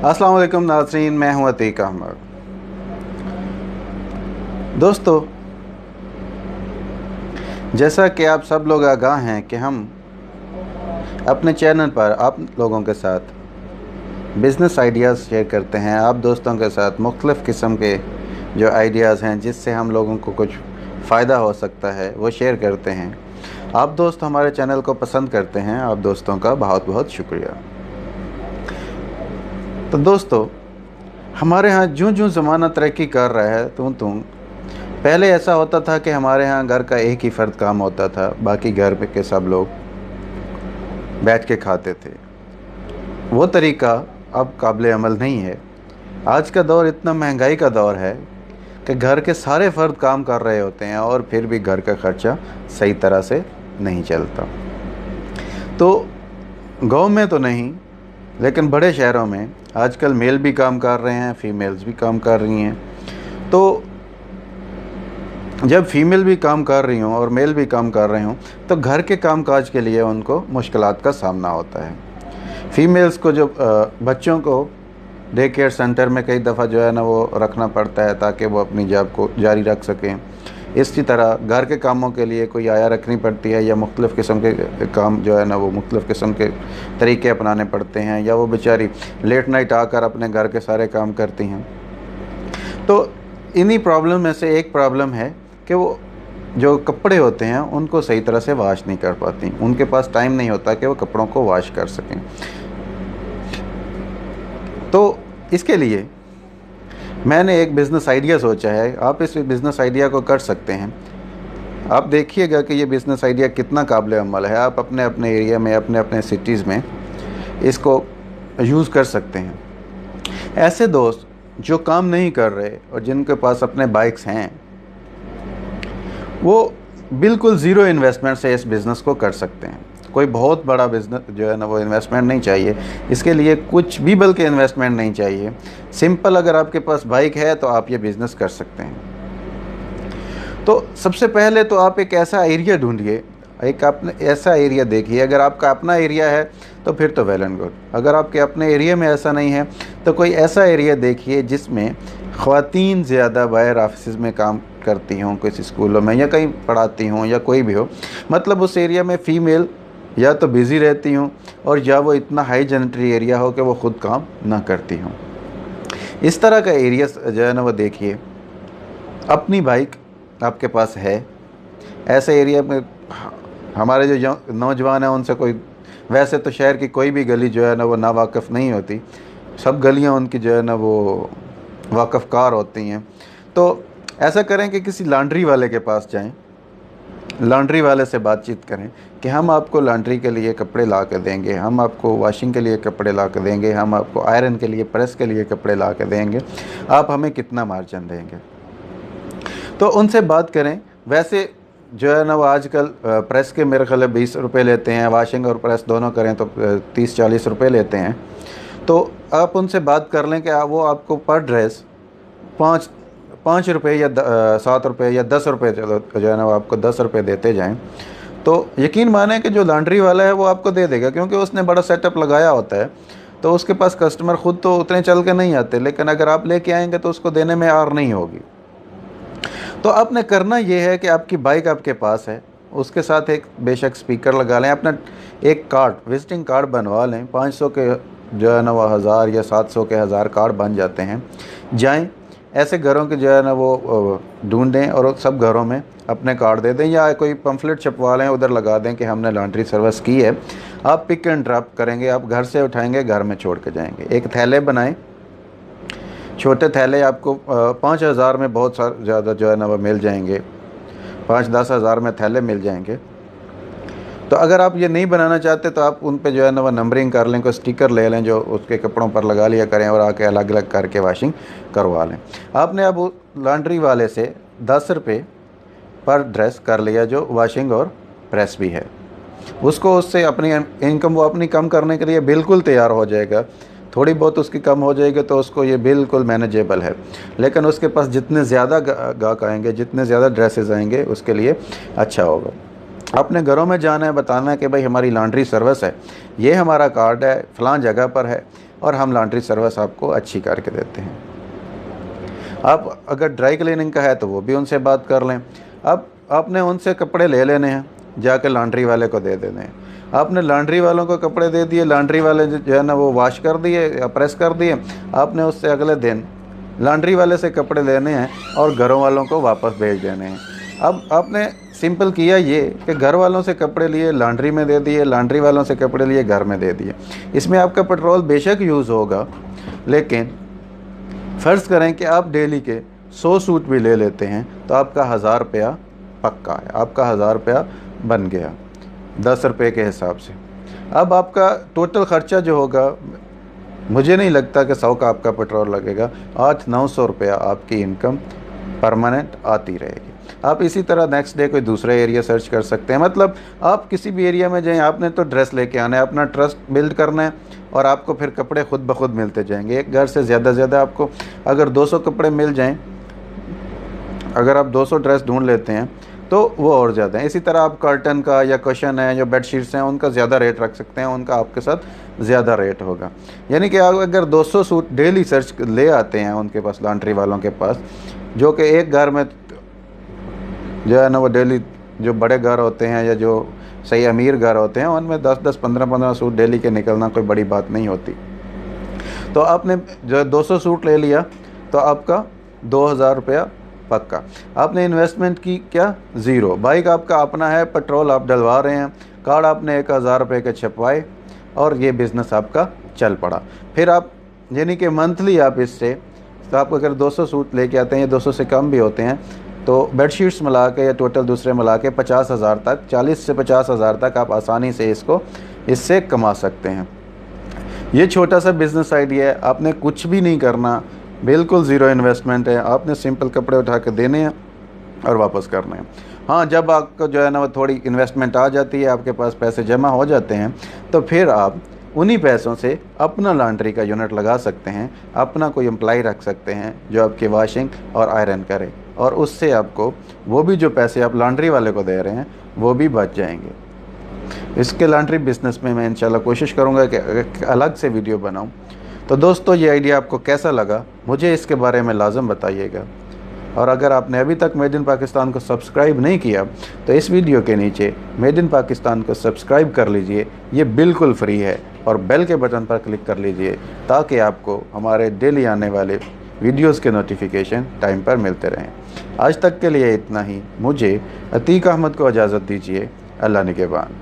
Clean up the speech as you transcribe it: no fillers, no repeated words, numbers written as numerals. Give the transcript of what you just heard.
अस्सलाम वालेकुम नाज़रीन, मैं हूं अतीक अहमद। दोस्तों, जैसा कि आप सब लोग आगाह हैं कि हम अपने चैनल पर आप लोगों के साथ बिज़नेस आइडियाज़ शेयर करते हैं। आप दोस्तों के साथ मुख्तलिफ़ किस्म के जो आइडियाज़ हैं जिससे हम लोगों को कुछ फ़ायदा हो सकता है वो शेयर करते हैं। आप दोस्त हमारे चैनल को पसंद करते हैं, आप दोस्तों का बहुत बहुत शुक्रिया। तो दोस्तों, हमारे यहाँ जो ज़माना तरक्की कर रहा है पहले ऐसा होता था कि हमारे यहाँ घर का एक ही फ़र्द काम होता था, बाकी घर पे के सब लोग बैठ के खाते थे। वो तरीका अब काबिल अमल नहीं है। आज का दौर इतना महंगाई का दौर है कि घर के सारे फ़र्द काम कर रहे होते हैं और फिर भी घर का ख़र्चा सही तरह से नहीं चलता। तो गांव में तो नहीं, लेकिन बड़े शहरों में आजकल मेल भी काम कर रहे हैं, फ़ीमेल्स भी काम कर रही हैं। तो जब फीमेल भी काम कर रही हों और मेल भी काम कर रहे हों तो घर के कामकाज के लिए उनको मुश्किलात का सामना होता है। फ़ीमेल्स को जो बच्चों को डे केयर सेंटर में कई दफ़ा जो है ना वो रखना पड़ता है ताकि वो अपनी जॉब को जारी रख सकें। इसी तरह घर के कामों के लिए कोई आया रखनी पड़ती है या मुख्तलिफ़ किस्म के काम जो है ना वो मुख्तलिफ़ किस्म के तरीके अपनाने पड़ते हैं, या वो बेचारी लेट नाइट आकर अपने घर के सारे काम करती हैं। तो इन्हीं प्रॉब्लम में से एक प्रॉब्लम है कि वो जो कपड़े होते हैं उनको सही तरह से वॉश नहीं कर पाती। उनके पास टाइम नहीं होता कि वो कपड़ों को वॉश कर सकें। तो इसके लिए मैंने एक बिज़नेस आइडिया सोचा है। आप इस बिज़नेस आइडिया को कर सकते हैं। आप देखिएगा कि ये बिज़नेस आइडिया कितना काबिल अमल है। आप अपने अपने एरिया में, अपने अपने सिटीज़ में इसको यूज़ कर सकते हैं। ऐसे दोस्त जो काम नहीं कर रहे और जिनके पास अपने बाइक्स हैं, वो बिल्कुल ज़ीरो इन्वेस्टमेंट से इस बिज़नेस को कर सकते हैं। कोई बहुत बड़ा बिज़नेस जो है ना वो इन्वेस्टमेंट नहीं चाहिए, इसके लिए कुछ भी बल्कि इन्वेस्टमेंट नहीं चाहिए। सिंपल, अगर आपके पास बाइक है तो आप ये बिज़नेस कर सकते हैं। तो सबसे पहले तो आप एक ऐसा एरिया ढूंढिए, एक अपने ऐसा एरिया देखिए। अगर आपका अपना एरिया है तो फिर तो वेल एंड गुड। अगर आपके अपने एरिया में ऐसा नहीं है तो कोई ऐसा एरिया देखिए जिसमें ख़वातीन ज़्यादा बाहर ऑफिस में काम करती हों, किसी स्कूलों में या कहीं पढ़ाती हों या कोई भी हो। मतलब उस एरिया में फ़ीमेल या तो बिज़ी रहती हों और या वो इतना हाई जेनेटरी एरिया हो कि वो ख़ुद काम ना करती हों। इस तरह का एरिया जो है ना वो देखिए। अपनी बाइक आपके पास है, ऐसे एरिया में हमारे जो नौजवान हैं उनसे कोई, वैसे तो शहर की कोई भी गली जो है ना वो नावाकिफ़ नहीं होती, सब गलियां उनकी जो है ना वो वाकफ़कार होती हैं। तो ऐसा करें कि किसी लॉन्ड्री वाले के पास जाएं, लॉन्ड्री वाले से बातचीत करें कि हम आपको लॉन्ड्री के लिए कपड़े ला के देंगे, हम आपको वॉशिंग के लिए कपड़े ला के देंगे, हम आपको आयरन के लिए, प्रेस के लिए कपड़े ला के देंगे, आप हमें कितना मार्जिन देंगे। तो उनसे बात करें। वैसे जो है ना वो आजकल प्रेस के मेरे ख्याल 20 रुपये लेते हैं, वॉशिंग और प्रेस दोनों करें तो 30-40 रुपये लेते हैं। तो आप उनसे बात कर लें कि वो आपको पर ड्रेस 5 रुपये या 7 रुपये या 10 रुपये, चलो जो है ना वो आपको 10 रुपये देते जाएं, तो यकीन माने कि जो लॉन्ड्री वाला है वो आपको दे देगा, क्योंकि उसने बड़ा सेटअप लगाया होता है। तो उसके पास कस्टमर ख़ुद तो उतने चल के नहीं आते, लेकिन अगर आप लेके आएंगे तो उसको देने में आर नहीं होगी। तो आपने करना ये है कि आपकी बाइक आपके पास है, उसके साथ एक बेशक स्पीकर लगा लें, अपना एक कार्ड, विजिटिंग कार्ड बनवा लें। 500 के जो है ना वो 1000 या 700 के 1000 कार्ड बन जाते हैं। जाएं ऐसे घरों के जो है ना वो ढूंढें और सब घरों में अपने कार्ड दे दें, या कोई पम्फलेट छपवा लें, उधर लगा दें कि हमने लॉन्ड्री सर्विस की है, आप पिक एंड ड्रॉप करेंगे, आप घर से उठाएंगे, घर में छोड़ के जाएंगे। एक थैले बनाएं, छोटे थैले आपको 5000 में बहुत सारे ज़्यादा जो है ना वो मिल जाएंगे, 5-10 हज़ार में थैले मिल जाएंगे। तो अगर आप ये नहीं बनाना चाहते तो आप उन पे जो है ना वो नंबरिंग कर लें, कोई स्टिकर ले लें जो उसके कपड़ों पर लगा लिया करें और आके अलग अलग करके वॉशिंग करवा लें। आपने अब लॉन्ड्री वाले से 10 रुपये पर ड्रेस कर लिया जो वॉशिंग और प्रेस भी है, उसको उससे अपनी इनकम वो अपनी कम करने के लिए बिल्कुल तैयार हो जाएगा। थोड़ी बहुत उसकी कम हो जाएगी तो उसको ये बिल्कुल मैनेजेबल है। लेकिन उसके पास जितने ज़्यादा गाहक आएंगे, जितने ज़्यादा ड्रेसेस आएंगे, उसके लिए अच्छा होगा। अपने घरों में जाना है, बताना है कि भाई हमारी लॉन्ड्री सर्विस है, ये हमारा कार्ड है, फ़लाँ जगह पर है, और हम लॉन्ड्री सर्विस आपको अच्छी करके देते हैं। आप अगर ड्राई क्लीनिंग का है तो वो भी उनसे बात कर लें। अब आपने उनसे कपड़े ले लेने हैं, जाकर लॉन्ड्री वाले को दे देने हैं। आपने लॉन्ड्री वालों को कपड़े दे दिए, लॉन्ड्री वाले जो है ना वो वॉश कर दिए या प्रेस कर दिए, आपने उससे अगले दिन लॉन्ड्री वाले से कपड़े लेने हैं और घरों वालों को वापस भेज देने हैं। अब आपने सिंपल किया ये कि घर वालों से कपड़े लिए लॉन्ड्री में दे दिए, लॉन्ड्री वालों से कपड़े लिए घर में दे दिए। इसमें आपका पेट्रोल बेशक यूज़ होगा, लेकिन फ़र्ज़ करें कि आप डेली के 100 सूट भी ले लेते हैं तो आपका 1000 रुपया पक्का है, आपका 1000 रुपया बन गया 10 रुपये के हिसाब से। अब आपका टोटल ख़र्चा जो होगा, मुझे नहीं लगता कि 100 का आपका पेट्रोल लगेगा, 800-900 रुपया आपकी इनकम परमानेंट आती रहेगी। आप इसी तरह नेक्स्ट डे कोई दूसरा एरिया सर्च कर सकते हैं। मतलब आप किसी भी एरिया में जाएं, आपने तो ड्रेस लेके आना है, अपना ट्रस्ट बिल्ड करना है और आपको फिर कपड़े खुद ब खुद मिलते जाएंगे। एक घर से ज़्यादा आपको अगर 200 कपड़े मिल जाएं, अगर आप 200 ड्रेस ढूंढ लेते हैं तो वो और ज़्यादा है। इसी तरह आप कर्टन का या कुशन है या बेडशीट्स हैं, उनका ज़्यादा रेट रख सकते हैं, उनका आपके साथ ज़्यादा रेट होगा। यानी कि आप अगर 200 सूट डेली सर्च ले आते हैं उनके पास, लॉन्ड्री वालों के पास, जो कि एक घर में जो है ना वो डेली जो बड़े घर होते हैं या जो सही अमीर घर होते हैं उनमें 10-10, 15-15 सूट डेली के निकलना कोई बड़ी बात नहीं होती। तो आपने जो 200 सूट ले लिया तो आपका 2000 रुपया पक्का। आपने इन्वेस्टमेंट की क्या? ज़ीरो। बाइक आपका अपना है, पेट्रोल आप डलवा रहे हैं, कार्ड आपने 1000 रुपये के छपवाए और ये बिज़नेस आपका चल पड़ा। फिर आप यानी कि मंथली आप इससे, तो आपको अगर 200 सूट लेके आते हैं या 200 से कम भी होते हैं तो बेडशीट्स मिला के या टोटल दूसरे मिला के 50,000 तक, 40 से 50,000 तक आप आसानी से इससे कमा सकते हैं। ये छोटा सा बिज़नेस आइडिया है, आपने कुछ भी नहीं करना, बिल्कुल ज़ीरो इन्वेस्टमेंट है। आपने सिंपल कपड़े उठा के देने हैं और वापस करने हैं। हाँ, जब आपको जो है ना वो थोड़ी इन्वेस्टमेंट आ जाती है, आपके पास पैसे जमा हो जाते हैं, तो फिर आप उन्हीं पैसों से अपना लॉन्ड्री का यूनिट लगा सकते हैं, अपना कोई एम्प्लॉय रख सकते हैं जो आपकी वॉशिंग और आयरन करे, और उससे आपको वो भी जो पैसे आप लॉन्ड्री वाले को दे रहे हैं वो भी बच जाएंगे। इसके लॉन्ड्री बिज़नेस में मैं इंशाल्लाह कोशिश करूँगा कि अलग से वीडियो बनाऊँ। तो दोस्तों, ये आइडिया आपको कैसा लगा मुझे इसके बारे में लाजम बताइएगा। और अगर आपने अभी तक मेड इन पाकिस्तान को सब्सक्राइब नहीं किया तो इस वीडियो के नीचे मेड इन पाकिस्तान को सब्सक्राइब कर लीजिए, ये बिल्कुल फ्री है, और बेल के बटन पर क्लिक कर लीजिए ताकि आपको हमारे डेली आने वाले वीडियोस के नोटिफिकेशन टाइम पर मिलते रहें। आज तक के लिए इतना ही। मुझे अतीक अहमद को इजाज़त दीजिए। अल्लाह निगहबान।